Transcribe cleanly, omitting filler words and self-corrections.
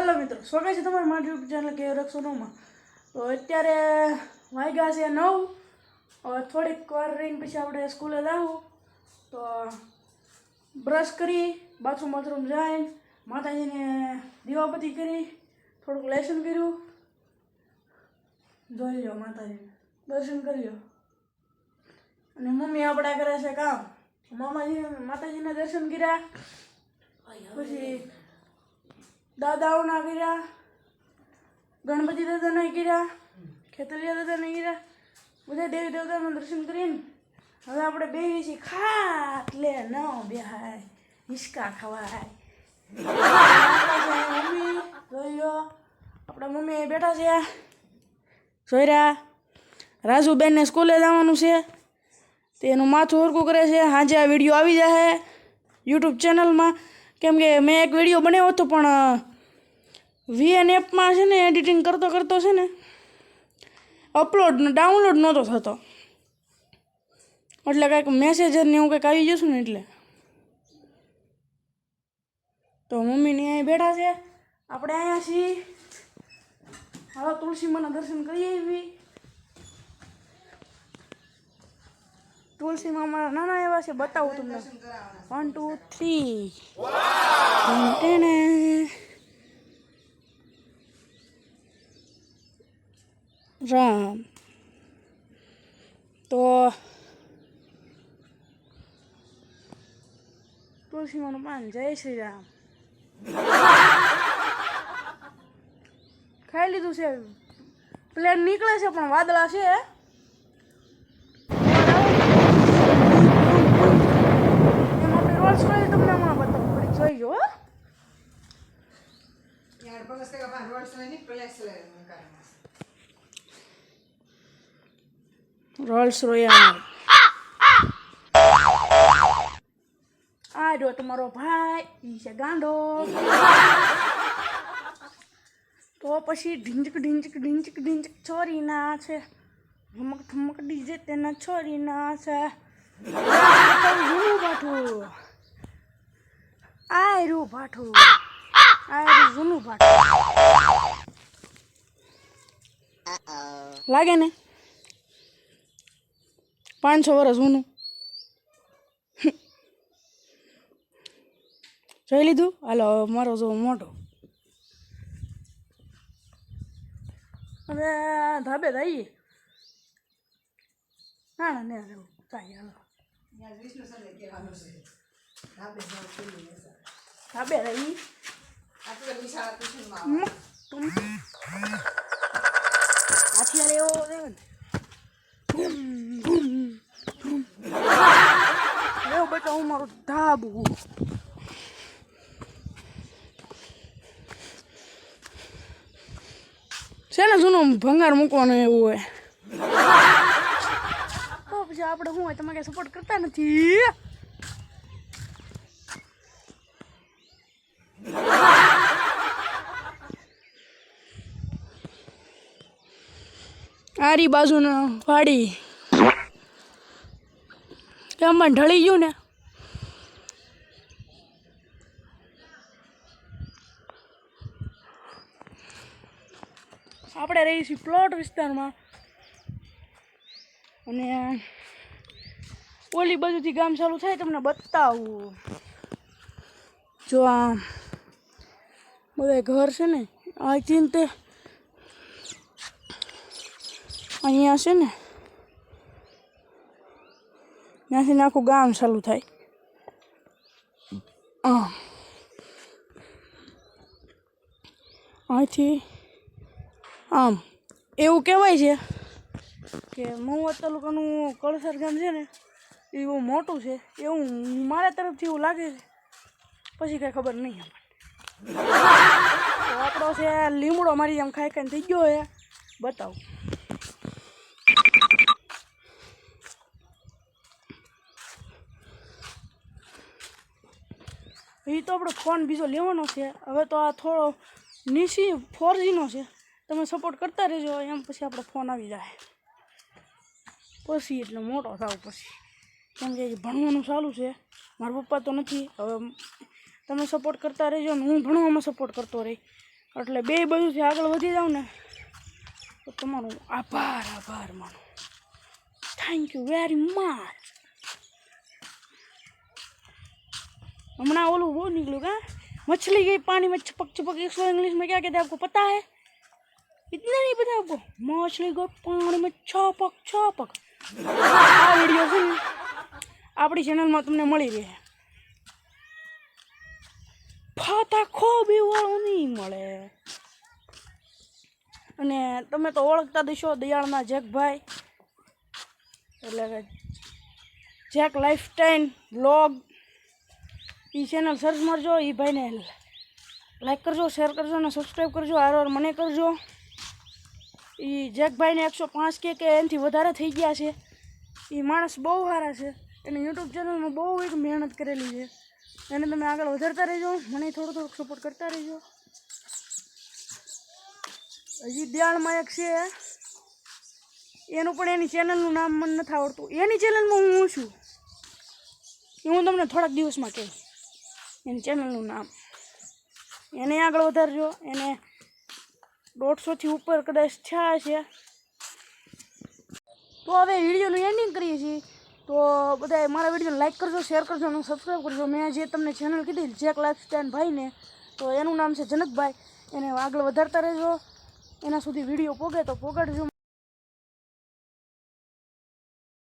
Hello मित्रों, स्वागत है तुम्हारे मारी यूट्यूब चैनल के रक्षों में। तो अत्यारे वाग्या से 9 और थोड़ी વાર રહીને પછી આપણે સ્કૂલે જાવું તો બ્રશ કરી બાથરૂમ જઈને માતાજીને દીવાબત્તી કરી થોડુંક લેસન કર્યું જોઈ લો માતાજીને દર્શન કરી લો અને મમ્મી આપણા કરે છે કામ માતાજીના દર્શન કર્યા પછી દાદાઓના કર્યા ગણપતિ દાદાના કર્યા ખેતલિયા દાદાના કર્યા બધા દેવી દેવતાના દર્શન કરીને હવે આપણે બેહી છીએ ખાટલે ન બેહાય હિસકા ખવાય મમ્મી જોઈ લો આપણા મમ્મી બેઠા છે જોઈરા રાજુબેનને સ્કૂલે જવાનું છે તેનું માથું હરકું કરે છે સાંજે આ વિડીયો આવી જાય યુટ્યુબ ચેનલમાં કેમ કે મેં એક વિડીયો બનાવ્યો હતો પણ VN એપમાં છે ને એડિટિંગ કરતો છે ને અપલોડ ડાઉનલોડ નહોતો થતો એટલે કાંઈક મેસેજ ને એવું કંઈક આવી જશું ને એટલે તો મમ્મીને અહીં બેઠા છે આપણે અહીંયા છીએ હવે તુલસી માના દર્શન કરી આવી તુલસી માં મારા નાના એવા છે બતાવું તમને 1 2 3 રામ તો તુલસી માનું પાન જય શ્રી રામ ખાઈ લીધું છે પ્લેન નીકળે છે પણ વાદળા છે તમને હમણાં બતાવું થોડીક જોઈ જો રોલ્સ રોયલ આ જો તમારો ભાઈ ઈ છે ગાંડો તો પછી ઢીંચક છોરી ના છે ઠમક ડીજે તેના છોરી ના છે જૂનું ભાઠું આયરું ભાઠું આયરું જૂનું ભાઠું લાગે ને 500 વર્ષ જૂનું જોઈ લીધું હાલો મારો જો મોટો હવે ધાબે જઈએ ના ને રહેવું ચાય હાલો ધાબે રહી હાથિયા લેવો રહ્યો ને બેટા હું મારું ધાબું છે ને જૂનું ભંગાર મૂકવાનું એવું હોય તો પછી આપણે શું હોય તમે કઈ સપોર્ટ કરતા નથી આરી બાજુને વાડી કેમ ઢળી ગયું ને આપણે રહી છીએ પ્લોટ વિસ્તારમાં અને ઓલી બાજુથી ગામ ચાલુ થાય તમને બતાવું જો આ બધા ઘર છે ને અહીંથી તે અહીંયા છે ને ત્યાંથી આખું ગામ ચાલુ થાય અહીંથી આમ એવું કહેવાય છે કે મહુવા તાલુકાનું કળસર ગામ છે ને એ બહુ મોટું છે એવું મારા તરફથી એવું લાગે છે પછી કાંઈ ખબર નહીં આપણો છે લીમડો મારી જેમ ખાઈ ખાઈને થઈ ગયો છે બતાવું એ તો આપણો ફોન બીજો લેવાનો છે હવે તો આ થોડો નીચી 4G નો છે તમે સપોર્ટ કરતા રહેજો એમ પછી આપણો ફોન આવી જાય પછી એટલે મોટો થાવ પછી કેમ કે ભણવાનું ચાલુ છે મારા પપ્પા તો નથી હવે તમે સપોર્ટ કરતા રહેજો ને હું ભણવામાં સપોર્ટ કરતો રહી એટલે બે બાજુથી આગળ વધી જાવ ને તો તમારો આભાર માનો. Thank you very much. हमारा ओलू वो निकलू का मछली गई पानी में छपक छपक. इसको इंग्लिश में क्या कहते हैं आपको पता है? इतना नहीं पता आपको? मछली गई पानी में छपक छपक. આ વિડીયો છે ને આપણી ચેનલમાં તમને મળી રહે. ફાતા ખોબી વાળું નહીં મળે. અને તમે તો ઓળખતા દઈશો દયાળના જેકભાઈ, એટલે કે જેક લાઈફસ્ટાઈલ વ્લોગ. એ ચેનલ સર્ચ મારજો. એ ભાઈને લાઈક કરજો, શેર કરજો અને સબસ્ક્રાઈબ કરજો. હાર મને કરજો. એ જેકભાઈને 105K કે એનાથી વધારે થઈ ગયા છે. એ માણસ બહુ સારા છે. એને યુટ્યુબ ચેનલમાં બહુ એક મહેનત કરેલી છે. એને તમે આગળ વધારતા રહેજો. મને થોડુંક સપોર્ટ કરતા રહેજો. હજી દયાળમાં એક છે, એનું પણ એની ચેનલનું નામ મને નથી આવડતું. એની ચેનલમાં હું છું એ હું તમને થોડાક દિવસમાં કહીશ એની ચેનલનું નામ. એને આગળ વધારજો. એને 150થી ઉપર કદાચ થયા છે. તો હવે વિડીયોનું એન્ડિંગ કરીએ છીએ. તો બધા મારા વિડીયોને લાઈક કરજો, શેર કરજો અને સબસ્ક્રાઈબ કરજો. મેં જે તમને ચેનલ કીધી જેક લાઈફસ્ટાઈલ ભાઈને, તો એનું નામ છે જનકભાઈ. એને આગળ વધારતા રહેજો. એના સુધી વિડીયો પોગે તો પોગાડજો.